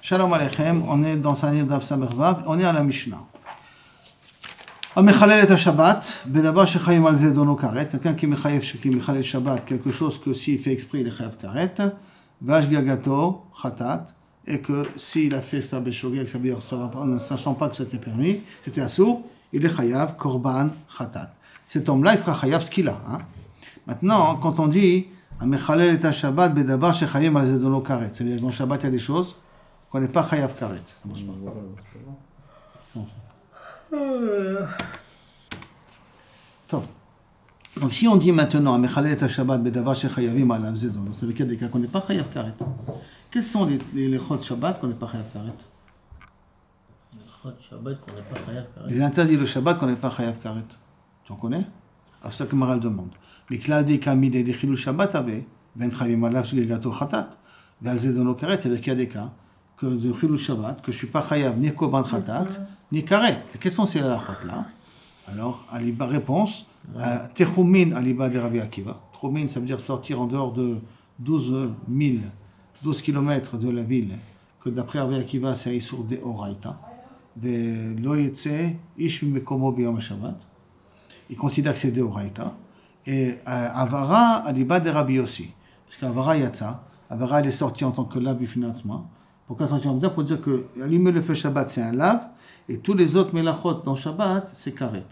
Shalom Aleichem, on est dans un livre d'Av Samervav, on est à la Mishnah. Amechalel et Shabbat, bedabar shechayim al zedono karet, quelqu'un qui mechalel Shabbat, quelque chose que s'il fait exprès, il est chayav karet, vash gagato, chatat, et que s'il a fait ça beshogeg, ça veut dire ça va pas, ne sachant pas que c'était permis, c'était assour, il est chayav korban chatat. Cet homme-là, il sera chayav ce qu'il a. Hein. Maintenant, quand on dit Amechalel et Shabbat, bedabar shechayim al zedono karet, c'est-à-dire que dans Shabbat, il y a des choses qu'on n'est pas chayav karet. Ça marche pas. Donc si on dit maintenant Amechalel et Shabbat, bedavar shechayavim alav zedono, ça veut dire qu'il y a des cas qu'on n'est pas chayav karet. Quels sont les chod Shabbat qu'on n'est pas chayav karet? Les chod Shabbat qu'on n'est pas chayav karet. Les interdits de Shabbat qu'on n'est pas chayav karet. Tu en connais? Alors c'est ça que Maral demande. Mais klal de kamid et de chilul Shabbat avait ben chavim alav shgegato chatat, ve'al zedono karet, c'est-à-dire qu'il y a des cas que de chilul Shabbat, que je ne suis pas chayav ni korban chatat, ni karet. Quels sont ces halachot là? Alors, Aliba réponse, Techumin Aliba de Rabbi Akiva. Techumin, ça veut dire sortir en dehors de 12 km de la ville, que d'après Rabbi Akiva, c'est Issour de Oraita. De Loyetse, Ish Mimekomo Biyom Shabbat. Il considère que c'est de Oraita. Et Avara Aliba de Rabbi Yossi. Parce qu'Avara Yatsa, Avara elle est sortie en tant que lave du financement. Pourquoi sortir en dehors? Pour dire que allumer le feu Shabbat, c'est un lave. Et tous les autres melachot dans Shabbat, c'est karet.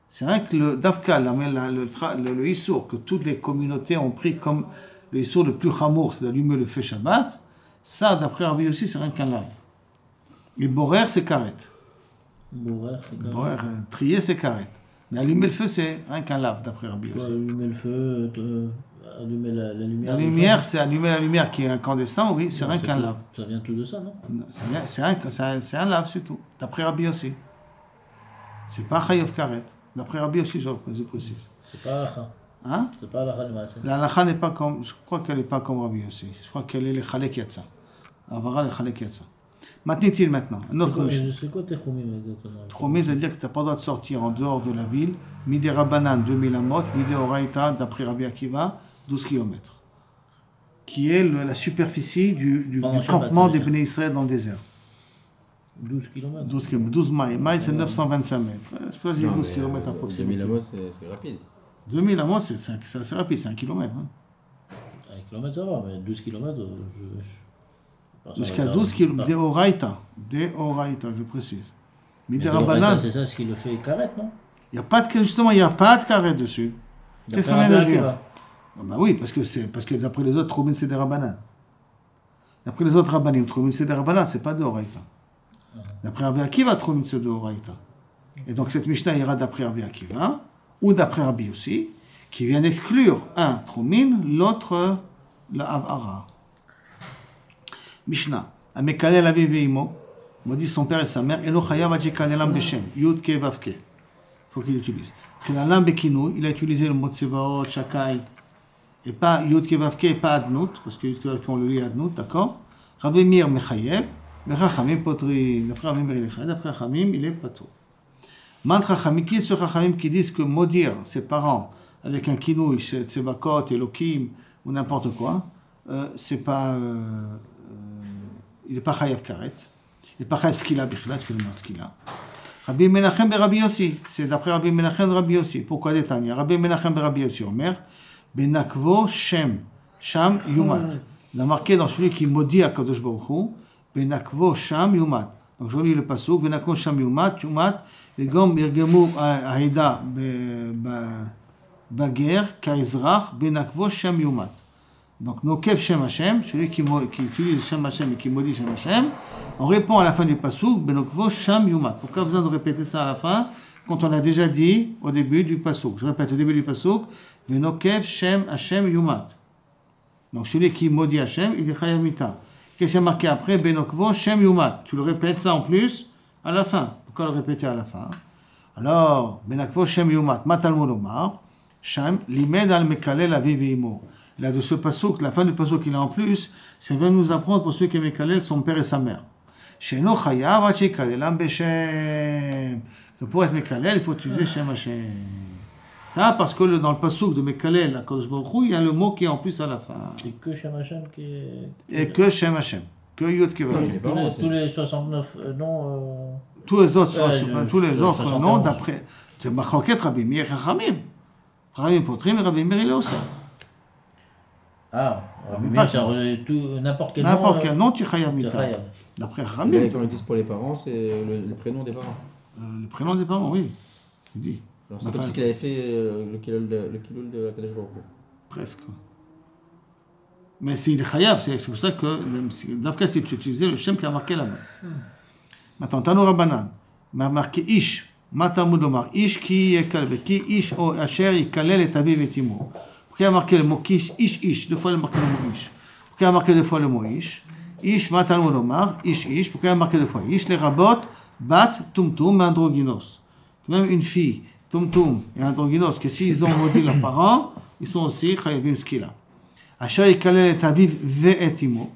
C'est rien que le dafka, le issour, que toutes les communautés ont pris comme le issour le plus chamour, c'est d'allumer le feu Shabbat. Ça, d'après Rabbi aussi, c'est rien qu'un lave. Et borer, c'est karet. Borer, c'est karet. Borer, trier, c'est karet. Mais allumer le feu, c'est rien qu'un lave, d'après Rabbi aussi. Allumer le feu, allumer la lumière. La lumière, c'est allumer la lumière qui est incandescent, oui, c'est rien qu'un lave. Ça vient tout de ça, non? C'est un lave, c'est tout. D'après Rabbi aussi. C'est pas chayav karet. D'après Rabbi aussi, je précise. C'est pas halakha. Hein? C'est pas halakha de Maaseh. La halakha n'est pas comme, je crois qu'elle n'est pas comme Rabbi aussi. Je crois qu'elle est le chalek yatsa. Avara le chalek yatsa. Matnitil maintenant. C'est quoi Techumim exactement? Techumim, c'est-à-dire que tu n'as pas le droit de sortir en dehors de la ville. Midé Rabbanan, 2000 amot. Midé Oraita, d'après Rabbi Akiva, 12 km. Qui est la superficie du campement des Bnei Israël dans le désert. 12 km. 12 km. 12 miles. Miles, c'est 925 mètres. Je peux dire 12 km approximativement. 2000 amot, c'est rapide. 2000 amot, c'est assez rapide, c'est 1 km. Hein. 1 km, ça va, mais 12 km, jusqu'à 12 km. Des Oraita, je précise. Mais des Rabbanan. C'est ça ce qui le fait karet, non? Justement, il n'y a pas de karet dessus. Qu'est-ce qu'on vient de dire? Ben oui, parce que d'après les autres, Troubin, c'est des Rabbanan. D'après les autres Rabbanim, Troubin, c'est des Rabbanan, c'est pas de Oraita. D'après Rabbi Akiva, Troubin, c'est de Oraita. Et donc cette Mishnah ira d'après Rabbi Akiva, ou d'après Rabbi aussi, qui vient d'exclure un Troubin, l'autre la Avara. Mishnah. Amekalel aviv ve'imo, maudit son père et sa mère, elo chayav adjekalelam beshem, yud ke vav ke. Faut qu'il utilise. Kelalam bekinou, il a utilisé le mot tsevaot, shakai, et pas yud ke vav ke, et pas adnout, parce que yud ke vav ke, on le lit adnout, d'accord? Rabbi Mir mechayev, mais Chachamim potri, d'après Rabbi Mir il est chayav, d'après Chachamim il est pato. Man Chachamim, qui est ce Chachamim qui disent que maudire ses parents avec un kinouï, tsevakot, elokim, ou n'importe quoi, c'est pas... il n'est pas chayav karet. Il n'est pas chayav skila bichla, excusez-moi, skila. Rabbi Menachem be Rabbi Yossi, c'est d'après Rabbi Menachem de Rabbi Yossi. Pourquoi détania? Rabbi Menachem be Rabbi Yossi, Omer, benakvo shem, sham yumat. Il a marqué dans celui qui maudit à Kadosh Baruch Hu, benakvo sham yumat. Donc je lis le pasuk, benakvo sham yumat, legom irgemu aida baguerre, kaizrach, benakvo sham yumat. Donc, Nokev Shem Hashem, celui qui utilise Shem Hashem et qui maudit Shem Hashem, on répond à la fin du pasuk, Benokvo Sham Yumat. Pourquoi besoin de répéter ça à la fin, quand on l'a déjà dit au début du pasuk? Je répète, au début du pasuk, Benokev Shem Hashem Yumat. Donc, celui qui maudit Hashem, il est Chayav Mita. Qu'est-ce qu'il y a marqué après? Benokvo Shem Yumat. Tu le répètes ça en plus à la fin. Pourquoi le répéter à la fin? Alors, Benokvo Shem Yumat, Matalmud Omar, Shem, Limed al Mekalel Aviv Imo. Là, de ce pasuk, la fin du pasuk qu'il a en plus, ça va nous apprendre pour ceux qui aiment Mekalel, son père et sa mère. Sheno chayav adjekalelam beshem. Que pour être Mekalel, il faut utiliser Shem Hashem. Ça, parce que dans le pasuk de Mekalel, la Kadosh Baruch Hu, il y a le mot qui est en plus à la fin. Et que Shem Hashem qui est... Et que Shem Hashem. Que Yud Kevavke. Les parents, Tous les 69 noms. Tous les autres, tous les le autres 71. noms, d'après. C'est Machloket Rabbi Meir Chachamim. Rabbi Potrim et Rabbi Meir il est aussi. Ah, mais mais pas ça, n'importe quel nom. N'importe quel nom, tu Chayav c'est Mita. Chayav. D'après Mais Chachamim. quand ils disent pour les parents, c'est le prénom des parents. Le prénom des parents, oui. Tu dis. Alors, c'est Enfin, comme si qu'il avait fait le kilol de Kadosh Baruch Hu. Presque. Mais c'est le Chayav, c'est pour ça que, d'après si tu utilisais le Shem qui a marqué là-bas. Maintenant, Tanu Rabbanan, m'a marqué Ish, Matamud Omar, Ish qui Yekalbe, qui Ish o Asher Yikalel et Aviv et Imo. Pourquoi il a marqué le mot Ish, Ish, deux fois il a marqué le mot Ish. Pourquoi il a marqué deux fois le mot Ish? Ish, Matamud Omar, Ish, pourquoi il a marqué deux fois Ish? Les rabot, Bat, Tumtum, Androgynos. Même une fille, Tumtum et Androgynos, que s'ils ont maudit leurs parents, ils sont aussi Chayavim Skila. Asher Yikalel et Aviv et Imo.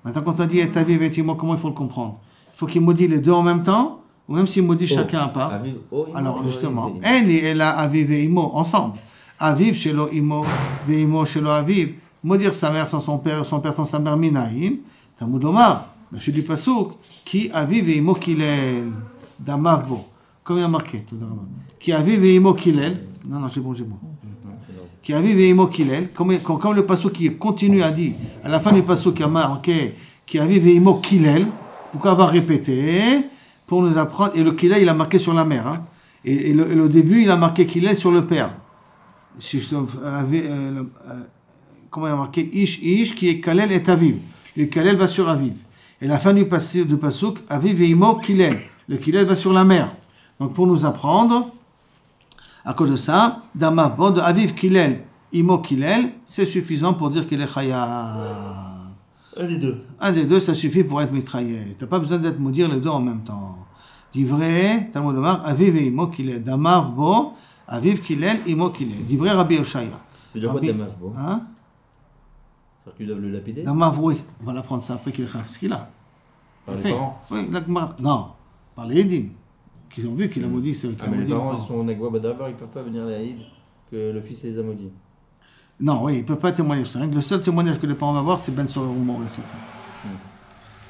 Maintenant, quand on dit et Aviv et Imo, comment il faut le comprendre? Il faut qu'il maudit les deux en même temps, ou même s'il maudit chacun à part. Aviv, oh, Imo, Alors, oh, justement, Imo. Eni et la Aviv et Imo, ensemble. Aviv chez lo Imo, ve Imo chez lo Aviv. Maudire sa mère sans son père sans sa mère, Minaïn. Talmud Omar, la suite du Passouk, qui Aviv et Imo Kilel, Damavbo. Comme il y a marqué, tout d'abord. Qui Aviv et Imo Kilel. Non, j'ai bon. Qui Aviv et Imo Kilel. Comme le Passouk qui continue à dire, à la fin du Passouk, il y a marqué, qui Aviv et Imo Kilel. Pourquoi avoir répété? Pour nous apprendre. Et le Kilel, il a marqué sur la mère. Hein. Et le début, il a marqué Kilel sur le père. Comment il a marqué? Ish, qui est Kalel et Aviv. Le Kalel va sur Aviv. Et la fin du Passouk, Aviv et Imo Kilel. Le Kilel va sur la mère. Donc pour nous apprendre, à cause de ça, Damavbo de Aviv Kilel, Imo Kilel, c'est suffisant pour dire qu'il est Chayav. Un des deux. Un des deux, ça suffit pour être mitraillé. Tu n'as pas besoin d'être maudire les deux en même temps. Divrei, Talmud Omar, Aviv et Imo Kilel. Damar Bo, Aviv Kilel, Imo Kilel. Divrei Rabbi Oshaya. C'est déjà quoi Damav, bon? Hein? C'est-à-dire qu'ils doivent le lapider? Damar, oui. On va l'apprendre ça après qu'il a ce qu'il a. Par les Fait. parents? Oui, l'Agmara. Non, par les Edim. Qu'ils ont vu qu'il a maudit, c'est eux qui Ah, a mais les maudit. parents, leurs ils sont Nagwa Badabar, ils ne peuvent pas venir à l'Aïd que le fils les a maudits. Non, oui, il ne peut pas témoigner sur ça. Le seul témoignage que les parents vont avoir, c'est Ben Sora ou Moré.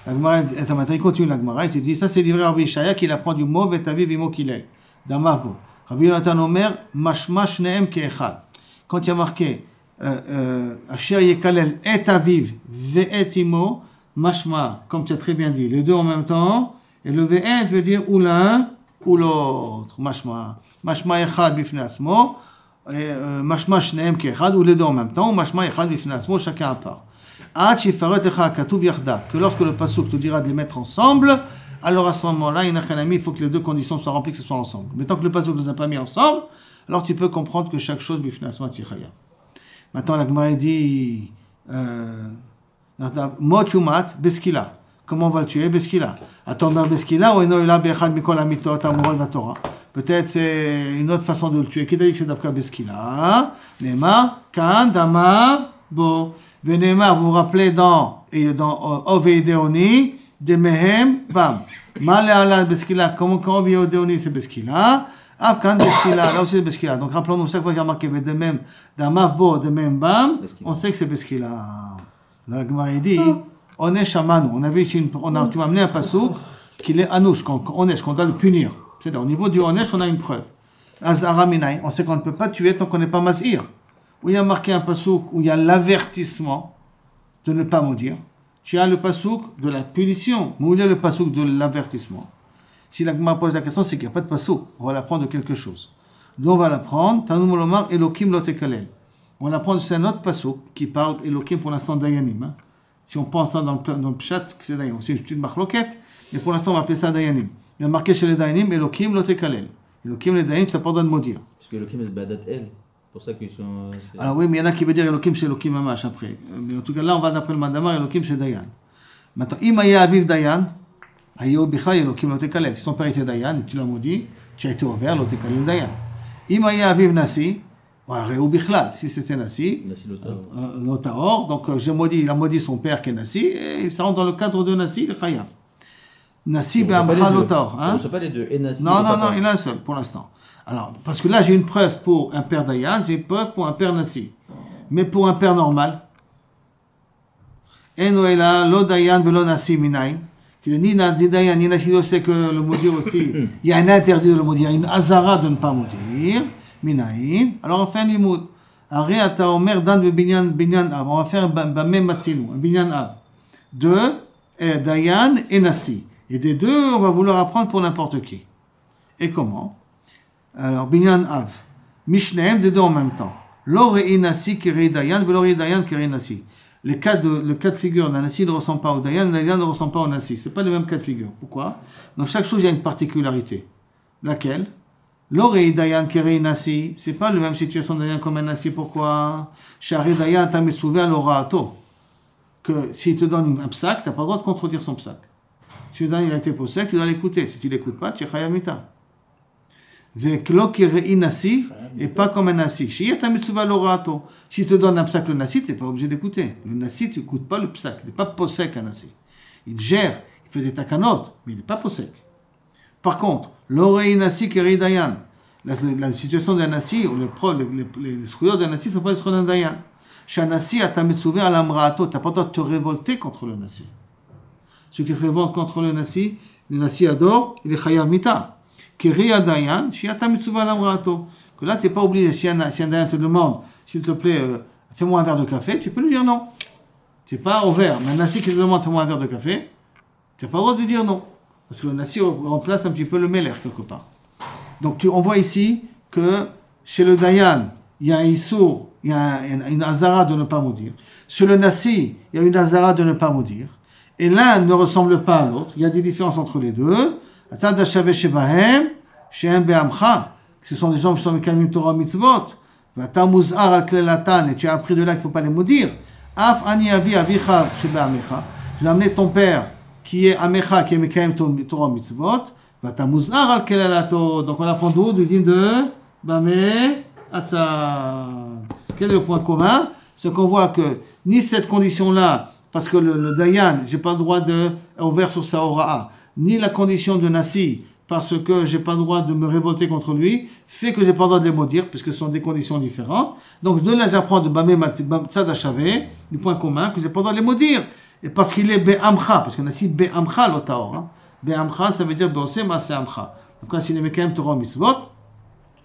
L'Agmara, il continue l'Agmara, il te dit, ça c'est livré à Rabbi Ishaya qu'il apprend du mot Vetaviv Imo Kilel. Damarbo. Rabbi Yonatan Omer, Mashmash Nehem Keechad. Quand il y a marqué Asher Yekalel et Aviv Ve'et Imo, Mashma, comme tu as très bien dit, les deux en même temps, et le Ve'et veut dire ou l'un ou l'autre. Mashma. Mashma Echad Bifnei Asmo. Mashma Shneem Keechad, ou les deux en même temps, ou Mashma Echad Bifnei Asmo, chacun à part. Que lorsque le Passouk te dira de les mettre ensemble, alors à ce moment-là, il faut que les deux conditions soient remplies, que ce soit ensemble. Mais tant que le Passouk ne les a pas mis ensemble, alors tu peux comprendre que chaque chose Bifnei Asmo Tichaya. Maintenant, la Gemara dit Mochumat Beskila. Comment on va le tuer? Beskila. Atomber Beskila ou Enoïla Bechad Mikol Amitot Amorol Vatora. Peut-être c'est une autre façon de le tuer. Qui t'a dit que c'est Davka Beskila? Nema, Kan, Damav, Bo. Venemar, vous vous rappelez dans Oveideoni, de Mehem, Bam. Mal ala Beskila. Comment Oveideoni c'est Beskila? Afkan Beskila. Là aussi c'est Beskila. Donc rappelons-nous, chaque fois qu'il y a marqué de même, Damav, Bo, de même, Bam, on sait que c'est Beskila. La Gemara dit. On est chamano. On avait ici tu m'as amené un passouk qu'il est anouche, qu'on doit le punir. C'est-à-dire, au niveau du onesh, on a une preuve. Azara minaï, on sait qu'on ne peut pas tuer tant qu'on n'est pas masir. Où il y a marqué un passouk où il y a l'avertissement de ne pas maudire. Tu as le passouk de la punition, mais où il y a le passouk de l'avertissement. Si la Gemara pose la question, c'est qu'il n'y a pas de passouk. On va l'apprendre de quelque chose. Donc on va l'apprendre. Tanoum Olomar Elokim Lotekalel. On va l'apprendre, c'est un autre passouk qui parle Elokim pour l'instant d'Ayanim. Hein. Si on pense ça dans le pshat, c'est Dayanim. C'est une petite marloquette, mais pour l'instant on va appeler ça Dayanim. Il y a marqué chez les Dayanim, Elokim Lotekalel. Elokim, les Dayanim, ça pardonne de maudire. Parce que Elokim, c'est Badat El. C'est pour ça qu'ils sont. Alors oui, mais il y en a qui veut dire Elokim, c'est Elokim Mamash après. Mais en tout cas là, on va d'après le Madamar, Elokim, c'est Dayan. Maintenant, Imaya Aviv Dayan, Hayo Bichla, Elokim Lotekalel. Si ton père était Dayan et tu l'as maudit, tu as été ouvert, Lotekalel Dayan. Imaya Aviv Nasi, Ou Bichlal, si c'était Nassi, Notaor, donc j'ai maudit, il a maudit son père qui est Nassi, et ça rentre dans le cadre de Nassi, le Chayav. Nassi Be'amcha Lotaor. On ne sait pas les deux, et Nassi. Non, il y en a un seul pour l'instant. Alors, parce que là j'ai une preuve pour un père Dayan, j'ai une preuve pour un père Nassi. Mais pour un père normal, Eno ela lo dayan velo nasi minayin. Ni dayan ni nasi sait que le moudir aussi. Il y a un interdit de le moudir, une azara de ne pas moudir. Minayin. Alors on fait un limoud. Aré ata omer dan ve binyan av. On va faire bamem matzinu, un binyan av. De dayan et nasi. Et des deux, on va vouloir apprendre pour n'importe qui. Et comment? Alors, binyan av. Mishneem, des deux en même temps. Lo rei nasi ki rei dayan, velo rei dayan ki rei nasi. Le cas de figure d'un nasi ne ressemble pas au dayan, le dayan ne ressemble pas au nasi. Ce n'est pas le même cas de figure. Pourquoi? Dans chaque chose, il y a une particularité. Laquelle? Lo rei dayan ki rei nasi. Ce n'est pas la même situation de dayan comme un nasi. Pourquoi? Shari dayan ta mitzuveh al oraato. Que s'il te donne un psak, tu n'as pas le droit de contredire son psak. Si tu donnes il a été possède, tu dois l'écouter. Si tu ne l'écoutes pas, tu es chayamita. Veklo ki rei nasi, et pas comme un nasi. Si tu te donne un psak le nasi, tu n'es pas obligé d'écouter. Le nasi, tu n'écoutes pas le psak. Il n'est pas possède un nasi. Il gère, il fait des takanot, mais il n'est pas possède. Par contre, lo rei nasi ki rei dayan. La situation d'un nasi, les srouillots d'un nasi ne sont pas les srouillots d'un dayan. Chez un nasi, tu as mitzuveh al amraato. Tu n'as pas le droit de te révolter contre le nasi. Ceux qui se révoltent contre le nasi adore, il est chayav mita. Kiri adayan, shiata mitzuvah lamrato. Que là, tu n'es pas obligé, si un dayan te demande, s'il te plaît, fais-moi un verre de café, tu peux lui dire non. Tu n'es pas au verre. Mais un nasi qui te demande, fais-moi un verre de café, tu n'as pas le droit de dire non. Parce que le nasi remplace un petit peu le meler quelque part. Donc, on voit ici que chez le dayan, il y a un issour, il y a une azara de ne pas maudire. Chez le nasi, il y a une azara de ne pas maudire. Et l'un ne ressemble pas à l'autre. Il y a des différences entre les deux. Ce sont des gens qui sont Mekamim Torah Mitzvot. Et tu as appris de là qu'il ne faut pas les maudire. Je vais amener ton père qui est Amecha, qui est Mekamim Torah Mitzvot. Donc on apprend d'où? Du din de Bameh Atzad. Quel est le point commun? C'est qu'on voit que ni cette condition-là, parce que le Dayan, je n'ai pas le droit de ouvrir sur sa Hora'a, ni la condition de Nasi, parce que je n'ai pas le droit de me révolter contre lui, fait que je n'ai pas le droit de les maudire, puisque ce sont des conditions différentes. Donc de là, j'apprends de Bameh Tzad Hashavé, du point commun, que je n'ai pas le droit de les maudire. Et parce qu'il est Be'amcha, parce que Nasi Be'amcha l'Otaor. Be'amcha, ça veut dire Be'ose Maaseh Amcha. Donc quand il est Mekayem Torah Mitzvot,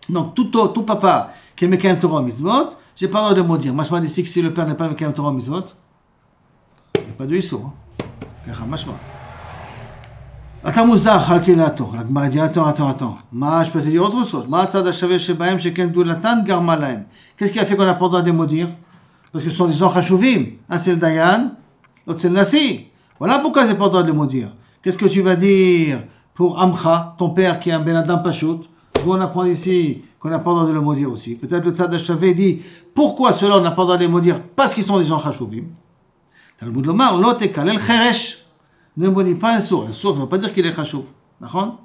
donc tout papa qui est Mekayem Torah Mitzvot, je n'ai pas le droit de le maudire. Moi, je m'en dis que si le père n'est pas Mekayem Torah Mitzvot, il n'y a pas de issour. Attends, je peux te dire autre chose. Qu'est-ce qui a fait qu'on n'a pas le droit de les maudire? Parce que ce sont des gens chashuvim. Un c'est le Dayan, l'autre c'est le Nasi. Voilà pourquoi j'ai pas le droit de les maudire. Qu'est-ce que tu vas dire pour Amcha, ton père qui est un Ben Adam Pachout? On apprend ici qu'on n'a pas le droit de le maudire aussi. Peut-être le Tzad Hashavé dit pourquoi ceux-là on n'a pas le droit de les maudire? Parce qu'ils sont des gens chashuvim. Talmud Lomar, l'autre est kalel cheresh. Ne maudit pas un sourd. Un sourd, ça ne veut pas dire qu'il est chashuv. D'accord?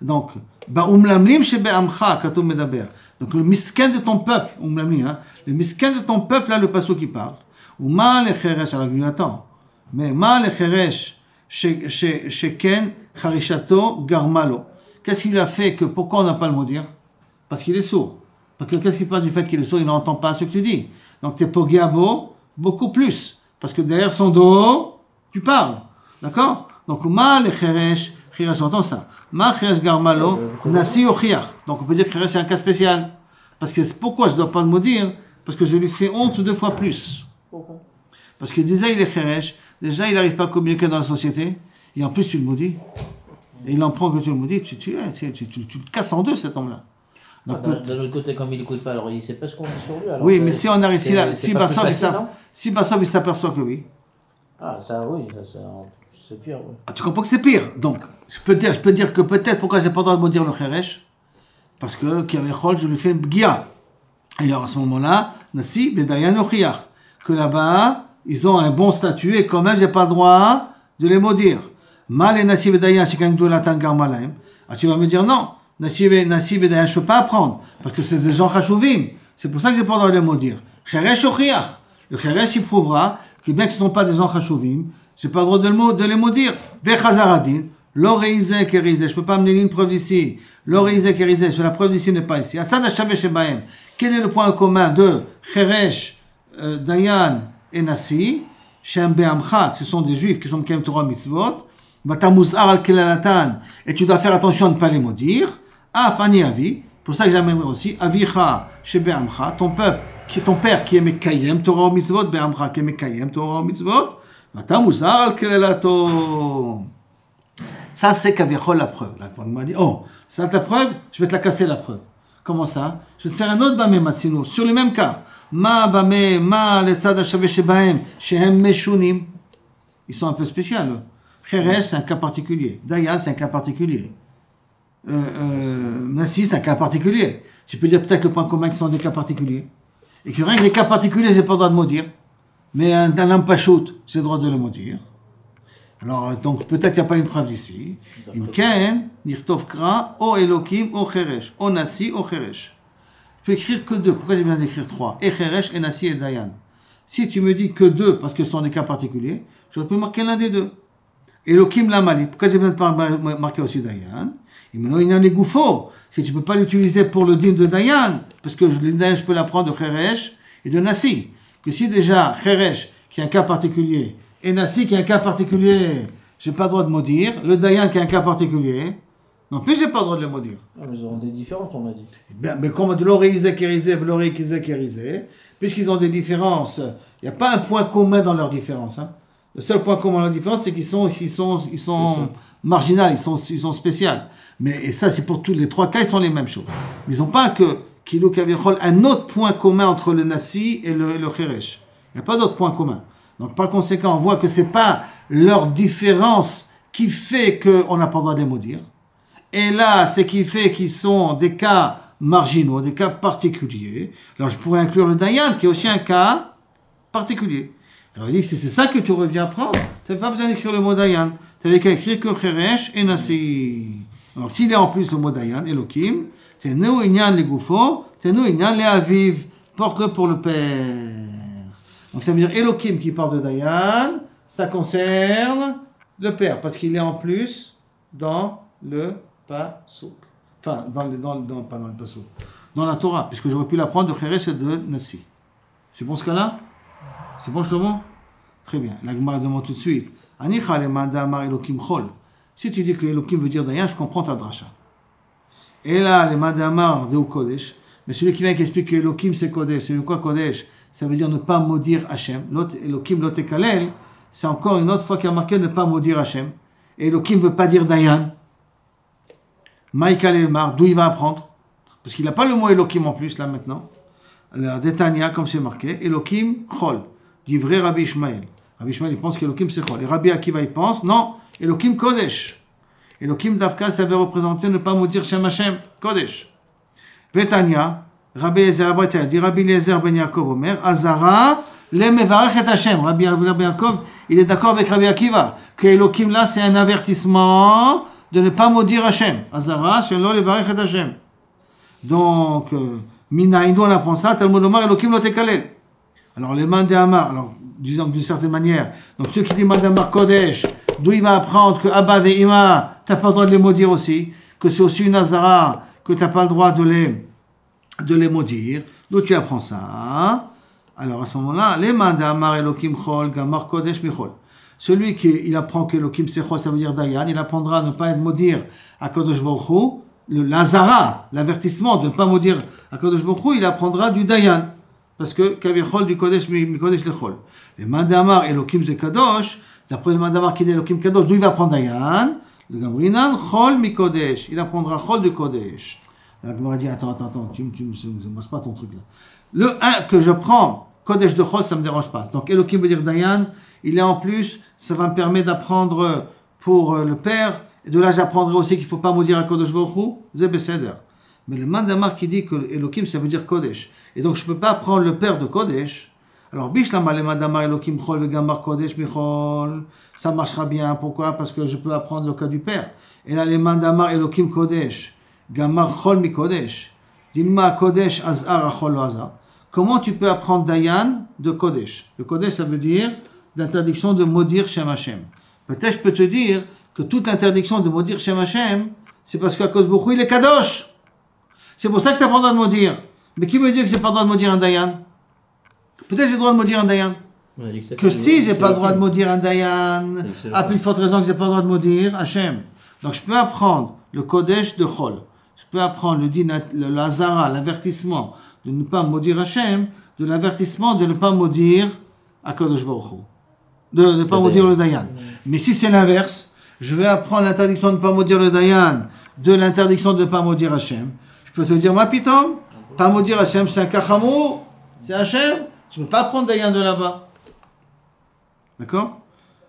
Donc, umlamlim chez Be'amcha, katum medaber. Donc, le misken de ton peuple, umlamlim, hein, le misken de ton peuple, là, le passou qui parle. Ou ma le cheresh, alors lui attend. Mais ma le cheresh, sheken, charishato, garmalo. Qu'est-ce qu'il a fait que, pourquoi on n'a pas le maudire? Parce qu'il est sourd. Parce que qu'est-ce qui passe du fait qu'il est sourd? Il n'entend pas ce que tu dis. Donc, t'es pogiabo, beaucoup plus. Parce que derrière son dos, tu parles. D'accord? Donc, ma le cheresh, j'entends ça. Ma cheresh garmalo, nasi ochiach. Donc, on peut dire que cheresh c'est un cas spécial. Parce que pourquoi je ne dois pas le maudire? Parce que je lui fais honte 2 fois plus. Parce que déjà, il est cheresh. Déjà, il n'arrive pas à communiquer dans la société. Et en plus, tu le maudis. Et il en prend que tu le maudis. Tu le casses en deux, cet homme-là. Donc, de l'autre côté, comme il n'écoute pas, alors il ne sait pas ce qu'on dit sur lui. Alors oui, mais si on arrive, si Bassov il s'aperçoit que oui. Ah, ça, oui, ça, c'est pire. Oui. Ah, tu comprends que c'est pire. Donc, je peux dire que peut-être pourquoi j'ai pas le droit de maudire le Cheresh, parce que Kiamechol, je lui fais une bgia. Et alors à ce moment-là, Nasi, Bedayan Ochiach, que là-bas, ils ont un bon statut et quand même, j'ai pas le droit de les maudire. Mal et Nasi Bedayan, Shikandou Latan Garmalaim. Ah, tu vas me dire non. Nasi Bedayan, je peux pas apprendre, parce que c'est des gens Chashuvim. C'est pour ça que j'ai pas le droit de les maudire. Cheresh Ochiach. Le Cheresh, il prouvera que bien qu'ils ne sont pas des gens Chashuvim, je n'ai pas le droit de les maudire. Vechazaradin, l'oreizé kérizé, je ne peux pas amener une preuve d'ici. L'oreizé kérizé, la preuve d'ici n'est pas ici. Atzad Hashavé Shebahem. Quel est le point commun de Cheresh, Dayan et Nasi? Shem Be'amcha, ce sont des juifs qui sont Mekayem Torah Mitzvot, Vata Muz'ar al Kelalatan, et tu dois faire attention à ne pas les maudire. Afani Avi, pour ça que j'amènerai aussi, Avicha She Be'amcha, ton peuple, qui est ton père qui est Mekayem Torah Mitzvot, Be'amcha qui est Mekayem Torah Mitzvot, Vata Muz'ar al Kelalato. Ça, c'est Kavichol la preuve. La Gemara m'a dit, oh, ça la preuve, je vais te la casser la preuve. Comment ça? Je vais te faire un autre Bameh Matzino, sur le même cas. Ma Bameh, Ma Letzad HaShaveh Shebahem, Shehem Meshunim. Ils sont un peu spéciaux. Cheresh, c'est un cas particulier. Dayan, c'est un cas particulier. Nassi, c'est un cas particulier. Tu peux dire peut-être le point commun qui sont des cas particuliers. Et que rien que les cas particuliers, j'ai pas le droit de maudire. Mais un homme pachout, j'ai le droit de le maudire. Alors, donc, peut-être qu'il n'y a pas une preuve d'ici. Imken, Nirtov Kra, O Elokim, O Cheresh. O Nassi, O Cheresh. Je peux écrire que deux. Pourquoi j'ai besoin d'écrire trois? Et Cheresh, et Nassi, et Dayan. Si tu me dis que deux, parce que ce sont des cas particuliers, j'aurais pu marquer l'un des deux. Elokim Lamali. Pourquoi j'ai besoin de marquer aussi Dayan? Il me dit, il y a les gouffos. Si tu ne peux pas l'utiliser pour le din de Dayan, parce que le Dayan, je peux l'apprendre de Cheresh et de Nassi. Que si déjà, Cheresh, qui est un cas particulier, et Nassi, qui est un cas particulier, je n'ai pas le droit de maudire. Le Dayan, qui est un cas particulier, non plus, je n'ai pas le droit de le maudire. Ah, mais ils auront des différences, on a dit. Bien, mais comme de l'oreille kérisé, l'oreille kérisé, puisqu'ils ont des différences, il n'y a pas un point commun dans leurs différences. Hein. Le seul point commun dans leurs différences, c'est qu'ils sont marginaux, ils sont spéciaux. Mais, et ça, c'est pour tous les trois cas, ils sont les mêmes choses. Mais ils n'ont pas un autre point commun entre le Nassi et le Cheresh. Il n'y a pas d'autre point commun. Donc, par conséquent, on voit que ce n'est pas leur différence qui fait qu'on n'a pas le droit de les maudire. Et là, c'est qui fait qu'ils sont des cas marginaux, des cas particuliers. Alors, je pourrais inclure le Dayan, qui est aussi un cas particulier. Alors, il dit que si c'est ça que tu reviens prendre, tu n'avais pas besoin d'écrire le mot Dayan. Tu n'avais qu'à écrire que Cheresh et Nassi. Alors, s'il est en plus le mot Dayan, Elokim, c'est Neu Inyan les Goufo, c'est Neu Inyan les Aviv. Porte-le pour le Père. Donc ça veut dire Elokim qui parle de Dayan, ça concerne le Père, parce qu'il est en plus dans le Pasuk. Enfin, pas dans le Pasuk, dans la Torah, puisque j'aurais pu l'apprendre de Cheresh et de Nassi. C'est bon ce cas-là? C'est bon Shlomo? Très bien. La Gemara demande tout de suite. Anicha le mandamar Elokim chol. Si tu dis que Elokim veut dire Dayan, je comprends ta dracha. Et là, le mandamar de Kodesh, mais celui qui vient qui explique que Elokim c'est Kodesh, c'est quoi Kodesh? Ça veut dire ne pas maudire Hachem. Elokim lotekalel, c'est encore une autre fois qu'il y a marqué ne pas maudire Hachem. Et Elokim ne veut pas dire Dayan. Maïkal Elmar, d'où il va apprendre? Parce qu'il n'a pas le mot Elokim en plus, là maintenant. La Détania, comme c'est marqué, Elokim chol. Dit vrai Rabbi Ishmael. Rabbi Ishmael, il pense qu'Elokim c'est chol. Et Rabbi Akiva, il pense, non, Elokim Kodesh. Elokim Davka, ça veut représenter ne pas maudire Shem Hachem, Kodesh. Détania, Rabbi Eliezer Abratia, dit Rabbi Eliezer ben Yaakov Omer, Azara, le mevarech et Hashem. Rabbi Eliezer ben Yaakov, il est d'accord avec Rabbi Akiva, que Elokim là, c'est un avertissement de ne pas maudire Hashem. Azara, shelo levarech et Hashem. Donc, Minaïndo, on apprend ça, Talmud Omar, Elokim lo tekalel. Alors, les Mandé Amar, alors, disons d'une certaine manière, donc ceux qui disent Mandé Amar Kodesh, d'où il va apprendre que Abba et Ima, tu n'as pas le droit de les maudire aussi, que c'est aussi une Azara, que tu n'as pas le droit de les maudire. D'où tu apprends ça? Alors à ce moment-là, les Mandé Amar Elokim Chol, Gamar Kodesh Michol. Celui qui il apprend que Elokim c'est Chol, ça veut dire Dayan, il apprendra à ne pas maudire à Kodesh Baruch Hu, l'Azara, l'avertissement de ne pas maudire à Kodesh Baruch Hu, il apprendra du Dayan. Parce que Kavichol du Kodesh, mi Kodesh le Chol. Les Mandé Amar Elokim c'est Kadosh, d'après le Mandé Amar qui dit Elokim Kadosh, d'où il va apprendre Dayan? Le Gamrinan, Chol mi Kodesh. Il apprendra Chol du Kodesh. La Gemara dit, attends, tu ne pas ton truc là. Le 1 que je prends, Kodesh de Chol, ça ne me dérange pas. Donc Elokim veut dire Dayan, il est en plus, ça va me permettre d'apprendre pour le Père, et de là j'apprendrai aussi qu'il ne faut pas maudire à Kodesh Baruch Hu, Zé Beseder. Mais le Mandamar qui dit que Elokim ça veut dire Kodesh. Et donc je ne peux pas prendre le Père de Kodesh. Alors Bishlama le Mandamar Elokim Chol, le Gamar Kodesh Michol, ça marchera bien. Pourquoi? Parce que je peux apprendre le cas du Père. Et là les Mandamar Elokim Kodesh. Gamar Chol mi Kodesh. Dilma Kodesh Azar Achol Azar. Comment tu peux apprendre Dayan de Kodesh? Le Kodesh, ça veut dire l'interdiction de maudire Shem Hashem. Peut-être je peux te dire que toute l'interdiction de maudire Shem Hashem, c'est parce qu'à cause beaucoup il est Kadosh. C'est pour ça que tu n'as pas le droit de maudire. Mais qui me dit que j'ai pas le droit de maudire un Dayan? Peut-être j'ai le droit de maudire un Dayan. On a dit c'est Que si j'ai c'est pas le droit de Elohim. maudire un Dayan, C'est à plus forte raison que j'ai pas le droit de maudire Hachem. Donc je peux apprendre le Kodesh de Chol. Je peux apprendre le Hazara, l'avertissement de ne pas maudire Hachem, de l'avertissement de ne pas maudire Akadosh Baruch Hu. De ne pas Le maudire Dayan. le Dayan. Mais si c'est l'inverse, je vais apprendre l'interdiction de ne pas maudire le Dayan, de l'interdiction de ne pas maudire Hachem. Je peux te dire, ma pitom, pas maudire Hachem, c'est un kachamour, c'est Hachem. Tu ne peux pas prendre Dayan de là-bas. D'accord?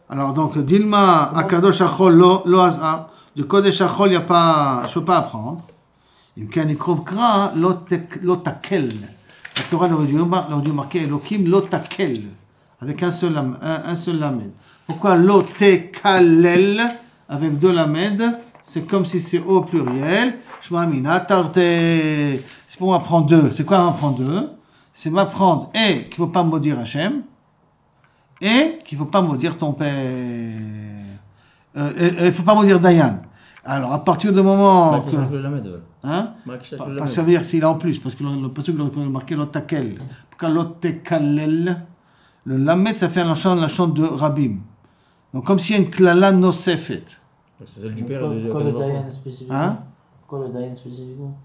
Alors donc, Dilma, Akadosh Achol, lo Hazar, du Kodesh Achol, je ne peux pas apprendre. Il y a une kra, lo takel. La Torah aurait dû marquer Elohim, lo takel, avec un seul lamed. Pourquoi lo tekalel, avec deux lamed? C'est comme si c'est au pluriel. Shema mina tarte. C'est pour m'apprendre deux. C'est quoi m'apprendre deux? C'est m'apprendre et qu'il ne faut pas maudire Hachem et qu'il ne faut pas maudire ton père. Il ne faut pas maudire Dayan. Alors, à partir du moment que... Hein? Parce que ça veut dire s'il a en plus, parce que le pasuk aurait marqué l'otakel. Pourquoi l'otekalel? Le lamed, ça fait la chante de Rabim. Donc, comme s'il y a une klala nosefet. C'est celle du père et de Pourquoi le Akadosh Baruch Dayan Hu. spécifiquement? Hein? Pourquoi le Dayan spécifiquement?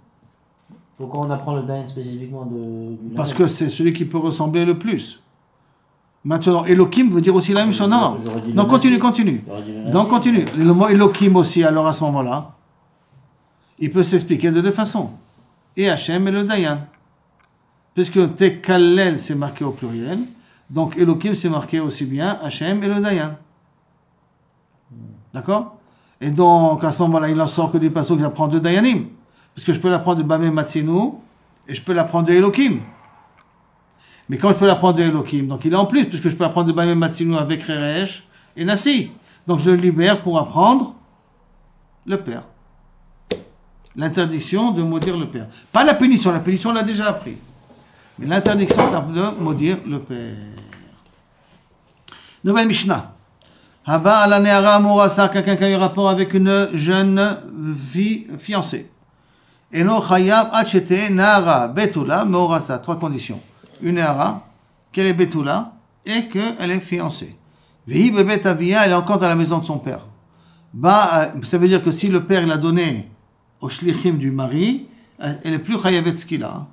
Pourquoi on apprend le Dayan spécifiquement du Parce que c'est celui qui peut ressembler le plus. Maintenant, Elohim veut dire aussi la même chose. Non, J'aurais dit non. le Continue, Nassi. continue. J'aurais dit le Donc, Nassi. continue. Le mot Elohim aussi, alors à ce moment-là, il peut s'expliquer de deux façons. Et Hachem et le Dayan. Puisque Tekalel, c'est marqué au pluriel. Donc, Elohim, c'est marqué aussi bien Hachem et le Dayan. D'accord? Et donc, à ce moment-là, il en sort que du pasuk qu'il apprend de Dayanim. Parce que je peux l'apprendre de Bamé Matsinu et je peux l'apprendre de Elohim. Mais quand je peux l'apprendre de Elohim, donc il est en plus, puisque je peux apprendre de Bamé Matsinu avec Reresh et Nassi. Donc je le libère pour apprendre le père. L'interdiction de maudire le père. Pas la punition on l'a déjà appris. Mais l'interdiction de maudire le père. Nouvelle Mishnah. Haba ala ne'ara amorasa, quelqu'un qui a eu rapport avec une jeune fiancée. Eno chayav achete ne'ara betula meorasa. Trois conditions. Une ne'ara, qu'elle est betula et qu'elle est fiancée. Vehi bebet avia, elle est encore dans la maison de son père. Ça veut dire que si le père l'a donné au shlichim du mari, elle est plus chayavet skila.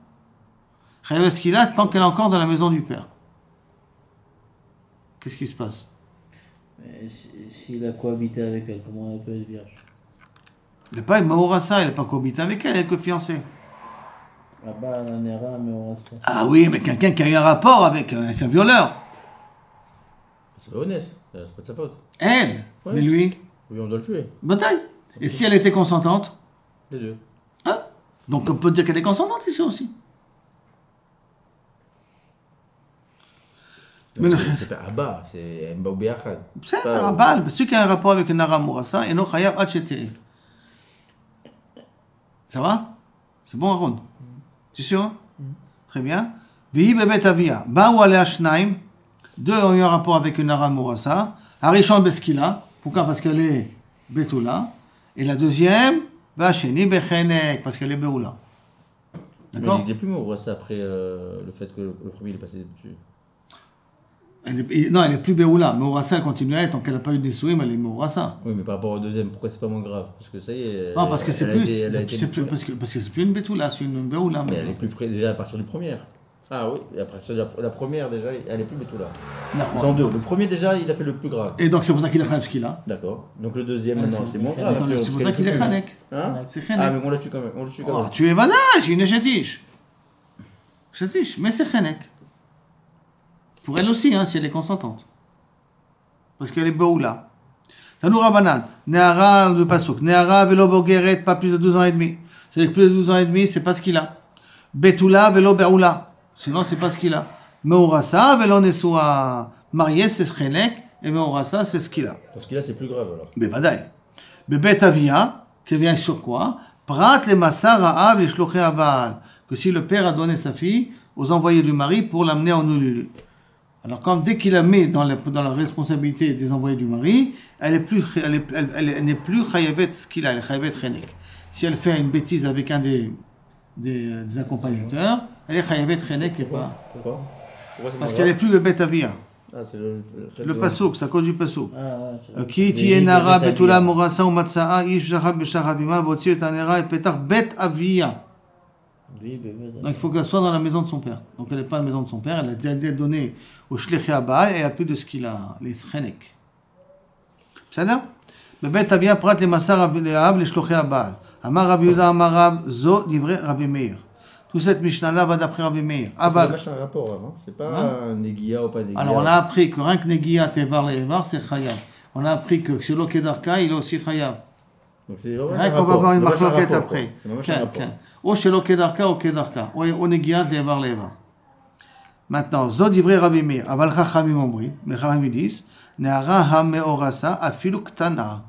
Chayavet skila tant qu'elle est encore dans la maison du père. Qu'est-ce qui se passe? Mais s'il a cohabité avec elle, comment elle peut être vierge? Elle n'est pas Maurassa, elle n'est pas cohabitée avec elle, elle est que fiancée. Là-bas, la Nera, mais on reste. Ah oui, mais quelqu'un qui a eu un rapport avec c'est un violeur. C'est pas honnête, c'est pas de sa faute. Elle, Ouais. mais lui, Oui, on doit le tuer. bataille. Et si elle était consentante, Les deux. hein? Donc on peut dire qu'elle est consentante ici aussi. Mais non. C'est pas Abba, c'est Mba ou Biachad. C'est Pas- un rabbal, celui qui a un rapport avec une Nara Mourassa, et non Chayav Hachete. Ça va? C'est bon, Aaron? Tu es sûr? Hein? Très bien. Vihi bebet avia. Baou alea shnaim. Deux ont eu un rapport avec une Nara Mourassa. Arishon beskila. Pourquoi? Parce qu'elle est Betula. Et la deuxième, Vacheni bechenek. Parce qu'elle est Beoula. Mais D'accord? il disait plus, mais on voit ça après le fait que le premier il est passé dessus. Non, elle est plus Beoula. Mourassa, elle continue à être. Tant qu'elle n'a pas eu de Nessouim, elle est Mourassa. Oui, mais par rapport au deuxième, pourquoi c'est pas moins grave? Parce que ça y est. Non, parce que c'est elle a plus. été- elle a été- Parce que c'est plus une Betula, c'est une Beoula. Mais elle est plus près déjà à partir du premier. Ah oui, et après ça, la première déjà, elle est plus Betula. Ils sont deux. Le premier déjà, il a fait le plus grave. Et donc c'est pour ça qu'il a fait ce qu'il a. D'accord. Donc le deuxième, Ouais, maintenant, c'est- c'est moins grave. Attends, parce c'est pour qu'elle ça qu'il fait est plus. Khanek. Hein? C'est Ah, Khanek. mais on l'a tue quand même. On le tue quand Oh, même. tu es vanache, une échetiche. Échetiche, mais c'est Khanek. Pour elle aussi, hein, si elle est consentante. Parce qu'elle est Beoula. Tanou Rabanan, Neara de Pasuk, Neara velo bogeret, pas plus de 12 ans et demi. C'est-à-dire que plus de 12 ans et demi, c'est pas ce qu'il a. Betula velo Beoula. Sinon, c'est pas ce qu'il a. Meurassa velo Nesua. Marié, c'est Khanek, et Meurassa, c'est ce qu'il a. Parce que là, c'est plus grave alors. בוודאי. בבית אביה, qui vient sur quoi? Prat le massar ra'av les shlochei abal. Que si le père a donné sa fille aux envoyés du mari pour l'amener en Ululu. Alors, comme dès qu'il la met dans la responsabilité des envoyés du mari, elle n'est plus chayavet ce qu'il a, elle est chayavet chenek. Si elle fait une bêtise avec un des accompagnateurs, elle est chayavet chenek et pas. Pourquoi? Pourquoi c'est moins Parce qu'elle est grave? plus bebet avia. Ah, c'est le pasouk, c'est à cause du pasouk. Ah, ouais. Qui tiye nara betula morasa ou matsaa ish zahab b'shar abima v'otzi et anera et petar bet avia. Oui, bébé. Donc il faut qu'elle soit dans la maison de son père. Donc elle n'est pas dans la maison de son père, elle a déjà été donnée au shlichi Baal et il n'y a plus de ce qu'il a, les schrenek. C'est ça? בבית אביה פרט למסע רבי לאב לשלוחי הבעל. אמר רבי יהודה אמר רב, זו דברי רבי מאיר. Tout cette Mishnah-là va d'après Rabbi Meir. Ça n'a pas un rapport avant, c'est pas Negia ou pas Negia. Alors on a appris que rien que Negia, Tevar, Levar, c'est Chayav. On a appris que Shelo Kedarka, il est aussi Chayav. Donc c'est vraiment rien qu'on va avoir une marloquette après. C'est vraiment un rapport. Ou Shelo Kedarka ou Kedarka. Ou Negia, Tevar, Levar. Maintenant, Zod divrei Rabbi Meir. Aval Chachamim Ombri. Les Chachamim disent, Ne'ara ha-me'orasa afilu ktana.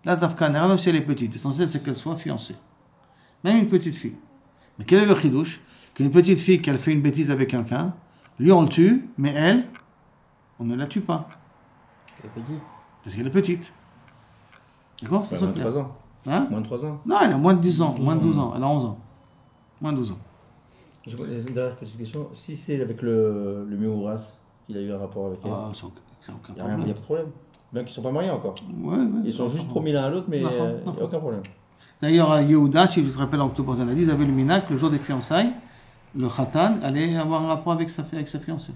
La Tafka Ne'ara, même si elle est petite, l'essentiel c'est qu'elle soit fiancée. Même une petite fille. Mais quel est le chidouche? Qu'une petite fille qui fait une bêtise avec quelqu'un, lui on le tue, mais elle, on ne la tue pas. Elle est petite. Parce qu'elle est petite. D'accord? C'est ça. Moins de 3 ans. Hein? Moins de 3 ans. Non, elle a moins de 10 ans, moins de 12 ans, elle a 11 ans. Moins de 12 ans. Je vois une dernière petite question. Si c'est avec le Meuras, il a eu un rapport avec elle, Ah, ça n'a aucun il n'y a problème. pas de problème. Bien qu'ils ne sont pas mariés encore. Ouais, Ils sont juste promis l'un à l'autre, mais il n'y a aucun problème. D'ailleurs, à Yehuda, si tu te rappelles, en octobre, on a dit, ils avaient le minac, le jour des fiançailles, le khatan allait avoir un rapport avec sa fiancée.